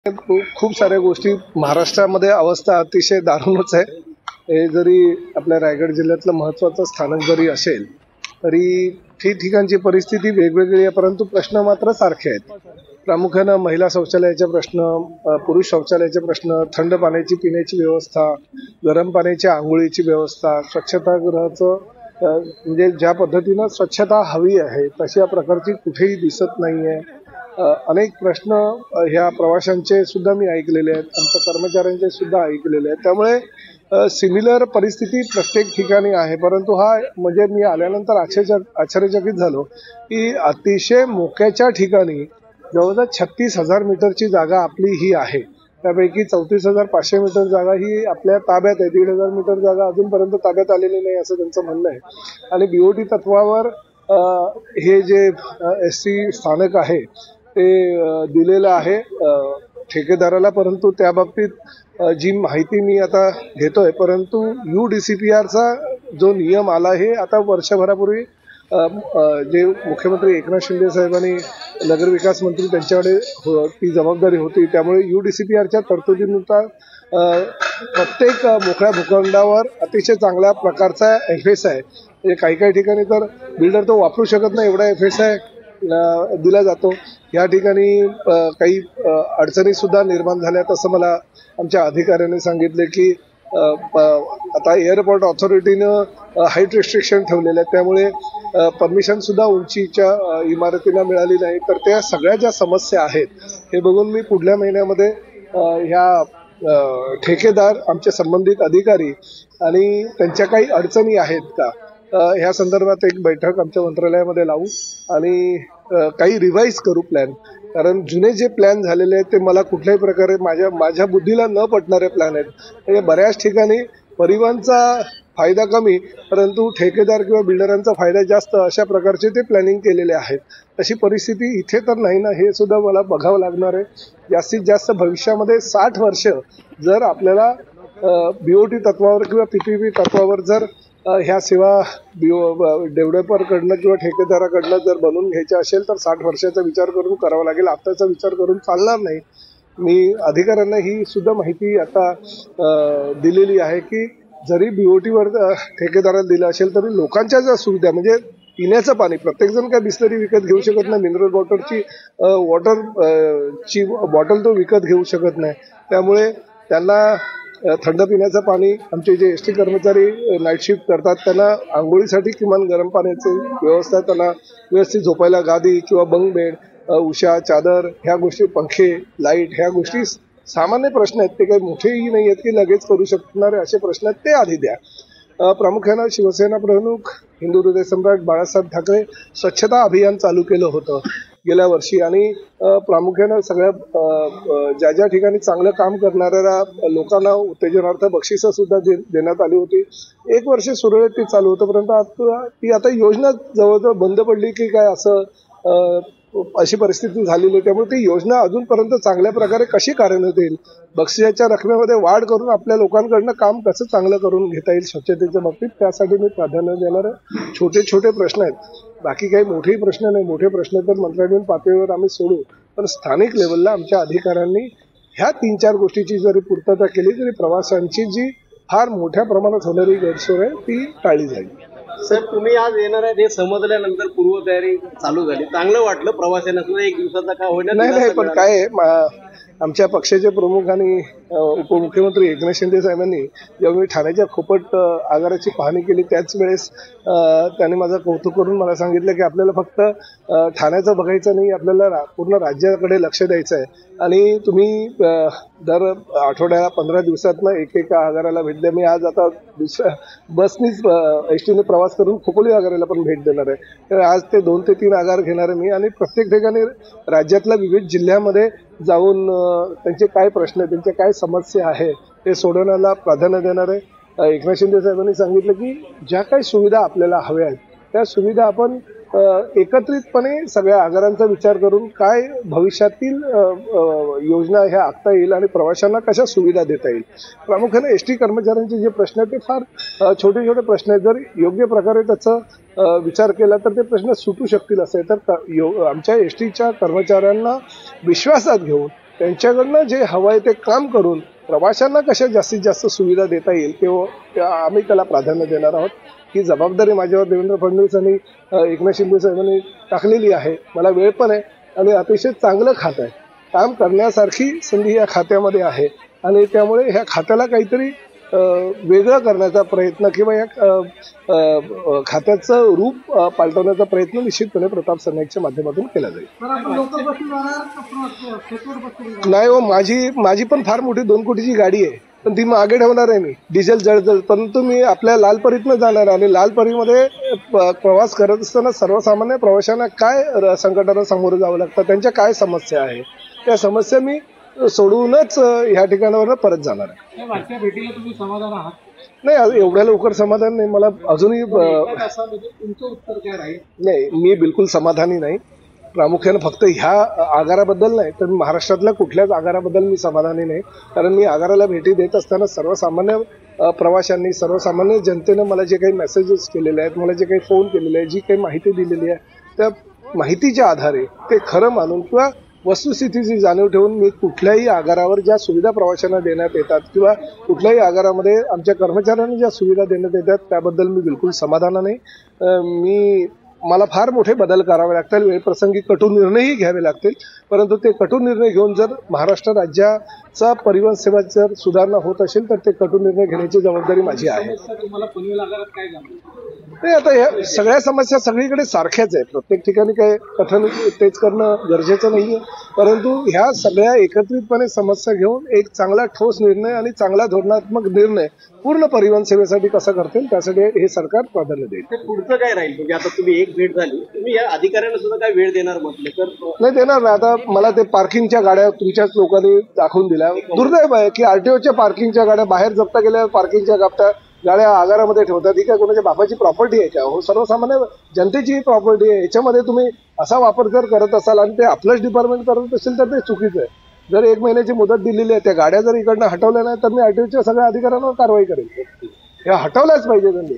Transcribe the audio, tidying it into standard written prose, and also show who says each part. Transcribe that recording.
Speaker 1: खूप साऱ्या गोष्टी महाराष्ट्रामध्ये अवस्था अतिशय दारुणच आहे। हे जरी आपल्या रायगड जिल्ह्यातलं महत्त्वाचं स्थानक जरी असेल तरी ठिकठिकाणची परिस्थिती वेगवेगळी आहे, परंतु प्रश्न मात्र सारखे आहेत। प्रामुख्याने महिला शौचालयाचे प्रश्न, पुरुष शौचालयाचे प्रश्न, थंड पाण्याची पिण्याची व्यवस्था, गरम पाण्याच्या आंघोळीची व्यवस्था, स्वच्छतागृहाचं म्हणजे ज्या पद्धतीनं स्वच्छता हवी आहे तशा प्रकारची कुठेही दिसत नाहीये। अनेक प्रश्न ह्या प्रवाशांचे सुद्धा मी ऐकलेले आहेत, आमच्या कर्मचाऱ्यांचे सुद्धा ऐकलेले आहेत। त्यामुळे सिमिलर परिस्थिती प्रत्येक ठिकाणी आहे, परंतु हा म्हणजे मी आल्यानंतर आश्चर्यचकित झालो की अतिशय मोक्याच्या ठिकाणी जवळजवळ 36,000 मीटरची जागा आपली ही आहे। त्यापैकी 34,500 मीटर जागा ही आपल्या ताब्यात आहे। 1,500 मीटर जागा अजूनपर्यंत ताब्यात आलेली नाही असं त्यांचं म्हणणं आहे। आणि बीओटी तत्वावर हे जे एसटी स्थानक आहे ते दिलेलं आहे ठेकेदाराला, परंतु त्या बाबतीत जी माहिती मी आता घेतोय, परंतु UDCPRचा जो नियम आला हे आता वर्षभरापूर्वी जे मुख्यमंत्री एकनाथ शिंदे साहेबांनी नगरविकास मंत्री त्यांच्याकडे ती जबाबदारी होती, त्यामुळे UDCPRच्या तरतुदीनुसार प्रत्येक मोकळ्या भूखंडावर अतिशय चांगल्या प्रकारचा FSI म्हणजे काही ठिकाणी तर बिल्डर तो वापरू शकत नाही एवढा FSI दिला जातो। या ठिकाणी काही अडचणी सुद्धा निर्माण झाल्यात असं मला आमच्या अधिकाऱ्यांनी सांगितले की आता एअरपोर्ट ऑथॉरिटीनं हाईट रिस्ट्रिक्शन ठेवलेलं आहे, त्यामुळे परमिशन सुद्धा उंचीच्या इमारतींना मिळाली नाही। तर त्या सगळ्या ज्या समस्या आहेत हे बघून मी पुढल्या महिन्यामध्ये ह्या ठेकेदार, आमचे संबंधित अधिकारी आणि त्यांच्या काही अडचणी आहेत का ह्या संदर्भात एक बैठक आमच्या मंत्रालयामध्ये लावू आणि काही रिवाईज करू प्लॅन। कारण जुने जे प्लॅन झालेले आहेत ते मला कुठल्याही प्रकारे माझ्या बुद्धीला न पटणारे प्लॅन आहेत। म्हणजे बऱ्याच ठिकाणी परिवहनचा फायदा कमी, परंतु ठेकेदार किंवा बिल्डरांचा फायदा जास्त, अशा प्रकारचे ते प्लॅनिंग केलेले आहेत। तशी परिस्थिती इथे तर नाही ना, हे सुद्धा मला बघावं लागणार आहे। जास्तीत जास्त भविष्यामध्ये 60 वर्ष जर आपल्याला BOT तत्वावर किंवा PPP तत्वावर जर ह्या सेवा डेव्हलपरकडनं किंवा ठेकेदाराकडनं जर बनवून घ्यायच्या असेल तर 60 वर्षाचा विचार करून करावा लागेल, आताचा विचार करून चालणार नाही। मी अधिकाऱ्यांना ही सुद्धा माहिती आता दिलेली आहे की जरी BOTवर ठेकेदाराला दिलं असेल तरी लोकांच्या ज्या सुविधा म्हणजे पिण्याचं पाणी, प्रत्येकजण काय बिस्लरी विकत घेऊ शकत नाही, मिनरल वॉटरची बॉटल तो विकत घेऊ शकत नाही। त्यामुळे त्यांना थंड पिण्याचं पाणी, आमचे जे एसटी कर्मचारी नाईट शिफ्ट करतात त्यांना आंघोळीसाठी किमान गरम पाण्याची व्यवस्था, त्यांना व्यवस्थित झोपायला गादी किंवा बंक बेड, उशा, चादर, ह्या गोष्टी, पंखे, लाईट, ह्या गोष्टी सामान्य प्रश्न आहेत, ते काही मोठेही नाही आहेत की लगेच करू शकणारे असे प्रश्न आहेत, ते आधी द्या। प्रामुख्यानं शिवसेना प्रमुख हिंदू हृदय सम्राट बाळासाहेब ठाकरे स्वच्छता अभियान चालू केलं होतं गेल्या वर्षी आणि प्रामुख्यानं सगळ्या ज्या ठिकाणी चांगलं काम करणाऱ्या लोकांना उत्तेजनार्थ बक्षिसं सुद्धा देण्यात आली होती। 1 वर्ष सुरळीत ती चालू होतं, परंतु ती आता योजना जवळजवळ बंद पडली की काय असं अशी परिस्थिती झालेली आहे। त्यामुळे ती योजना अजूनपर्यंत चांगल्या प्रकारे कशी कार्यान्वित होईल, बक्षिसाच्या रकमेमध्ये वाढ करून आपल्या लोकांकडनं काम कसं चांगलं करून घेता येईल स्वच्छतेच्या बाबतीत, त्यासाठी मी प्राधान्य देणार आहे। छोटे प्रश्न आहेत, बाकी काही मोठेही प्रश्न नाही। मोठे प्रश्न तर मंत्रालयीन पातळीवर आम्ही सोडू, पण स्थानिक लेवलला आमच्या अधिकाऱ्यांनी ह्या 3-4 गोष्टीची जरी पूर्तता केली तरी प्रवाशांची जी फार मोठ्या प्रमाणात होणारी गैरसोय आहे ती टाळली जाईल।
Speaker 2: सर, तुम्ही आज येणार आहे हे समजल्यानंतर पूर्वतयारी चालू झाली, चांगलं वाटलं प्रवाशांना सुद्धा, एक दिवसाचा का होईना?
Speaker 1: नाही, पण काय आमच्या पक्षाचे प्रमुख आणि उपमुख्यमंत्री एकनाथ शिंदे साहेबांनी जेव्हा मी ठाण्याच्या खोपट आगाराची पाहणी केली त्याच वेळेस त्यांनी माझं कौतुक करून मला सांगितलं की आपल्याला फक्त ठाण्याचं बघायचं नाही, आपल्याला पूर्ण राज्याकडे लक्ष द्यायचं आहे आणि तुम्ही दर आठवड्याला 15 दिवसातनं एकेका आगाराला भेट द्या। मी आज आता दुसऱ्या बसनीच एसटीने प्रवास करून खोपोली आगाराला पण भेट देणार आहे। तर आज ते 2 ते 3 आगार घेणार आहे मी आणि प्रत्येक ठिकाणी राज्यातल्या विविध जिल्ह्यामध्ये जाऊन त्यांचे काय प्रश्न, त्यांच्या काय समस्या आहे ते सोडवण्याला प्राधान्य देणार आहे। एकनाथ शिंदे साहेबांनी सांगितलं की ज्या काही सुविधा आपल्याला हव्या आहेत त्या सुविधा आपण एकत्रितपणे सगळ्या आगारांचा विचार करून काय भविष्यातील योजना ह्या आखता येईल आणि प्रवाशांना कशा सुविधा देता येईल। प्रामुख्याने एसटी कर्मचाऱ्यांचे जे प्रश्न आहेत ते फार छोटे प्रश्न आहेत, जर योग्य प्रकारे त्याचा विचार केला तर ते प्रश्न सुटू शकतील असे तर आमच्या एसटीच्या कर्मचाऱ्यांना विश्वासात घेऊन त्यांच्याकडनं जे हवं आहे ते काम करून प्रवाशांना कशा जास्तीत जास्त सुविधा देता येईल तेव्हा आम्ही त्याला प्राधान्य देणार आहोत. ही जबाबदारी माझ्यावर देवेंद्र फडणवीस आणि एकनाथ शिंदे साहेबांनी टाकलेली आहे. मला वेळ पण आहे आणि अतिशय चांगलं खातं आहे. काम करण्यासारखी संधी या खात्यामध्ये आहे आणि त्यामुळे ह्या खात्याला काहीतरी वेगळं करण्याचा प्रयत्न किंवा या खात्याचं रूप पालटवण्याचा प्रयत्न निश्चितपणे प्रताप सरनाईकच्या माध्यमातून केला जाईल. नाही हो, माझी पण फार मोठी 2 कोटीची गाडी आहे, पण ती मागे ठेवणार आहे मी डिझेल जळजळ. परंतु मी आपल्या लालपरीतनं जाणार आणि लालपरीमध्ये प्रवास करत असताना सर्वसामान्य प्रवाशांना काय संकटांना सामोरं जावं लागतं, त्यांच्या काय समस्या आहे, त्या समस्या मी सोडवूनच ह्या ठिकाणावर परत जाणार आहे.
Speaker 2: मागच्या भेटीला तुम्ही समाधान आहात?
Speaker 1: नाही, एवढ्या लवकर समाधान नाही. मला अजूनही
Speaker 2: तुमचं उत्तर काय राहील?
Speaker 1: नाही, मी बिलकुल समाधानी नाही. प्रामुख्यानं फक्त ह्या आगाराबद्दल नाही तर महाराष्ट्रातल्या कुठल्याच आगाराबद्दल मी समाधानी नाही. कारण मी आगाराला भेटी देत असताना सर्वसामान्य प्रवाशांनी, सर्वसामान्य जनतेनं मला जे काही मेसेजेस केलेले आहेत, मला जे काही फोन केलेले आहेत, जी काही माहिती दिलेली आहे, त्या माहितीच्या आधारे ते खरं मानून किंवा वस्तुस्थितीची जाणीव ठेवून मी कुठल्याही आगारावर ज्या सुविधा प्रवाशांना देण्यात येतात किंवा कुठल्याही आगारामध्ये आमच्या कर्मचाऱ्यांना ज्या सुविधा देण्यात येतात त्याबद्दल मी बिलकुल समाधान नाही. मला फार मोठे बदल करावे लागतील, वेळप्रसंगी कटू निर्णयही घ्यावे लागतील, परंतु ते कटू निर्णय घेऊन जर महाराष्ट्र राज्याचा परिवहन सेवा जर सुधारणा होत असेल तर ते कटू निर्णय घेण्याची जबाबदारी माझी आहे. नाही, आता ह्या सगळ्या समस्या सगळीकडे सारख्याच आहेत. प्रत्येक ठिकाणी काय कथन तेच करणं गरजेचं नाहीये, परंतु ह्या सगळ्या एकत्रितपणे समस्या घेऊन एक चांगला ठोस निर्णय आणि चांगला धोरणात्मक निर्णय पूर्ण परिवहन सेवेसाठी कसा करतील त्यासाठी हे सरकार प्राधान्य देईल.
Speaker 2: पुढचं काय राहील? म्हणजे आता तुम्ही एक भेट झाली, तुम्ही या अधिकाऱ्यांना सुद्धा काय वेळ देणार म्हटलं तर?
Speaker 1: नाही देणार नाही. आता मला ते पार्किंगच्या गाड्या तुमच्याच लोकांनी दाखवून दिल्या. दुर्दैव आहे की आरटीओच्या पार्किंगच्या गाड्या बाहेर जप्त केल्या, पार्किंगच्या गाड्या आगारामध्ये ठेवतात. ही काय कोणाच्या बापाची प्रॉपर्टी आहे का? हो, सर्वसामान्य जनतेची प्रॉपर्टी आहे. याच्यामध्ये तुम्ही असा वापर जर करत असाल आणि ते आपलंच डिपार्टमेंट करत असेल तर ते चुकीचं आहे. जर 1 महिन्याची मुदत दिलेली आहे, त्या गाड्या जर इकडनं हटवल्या नाही तर मी आरटीओच्या सगळ्या अधिकाऱ्यांवर कारवाई करेन. ह्या हटवल्याच पाहिजे त्यांनी.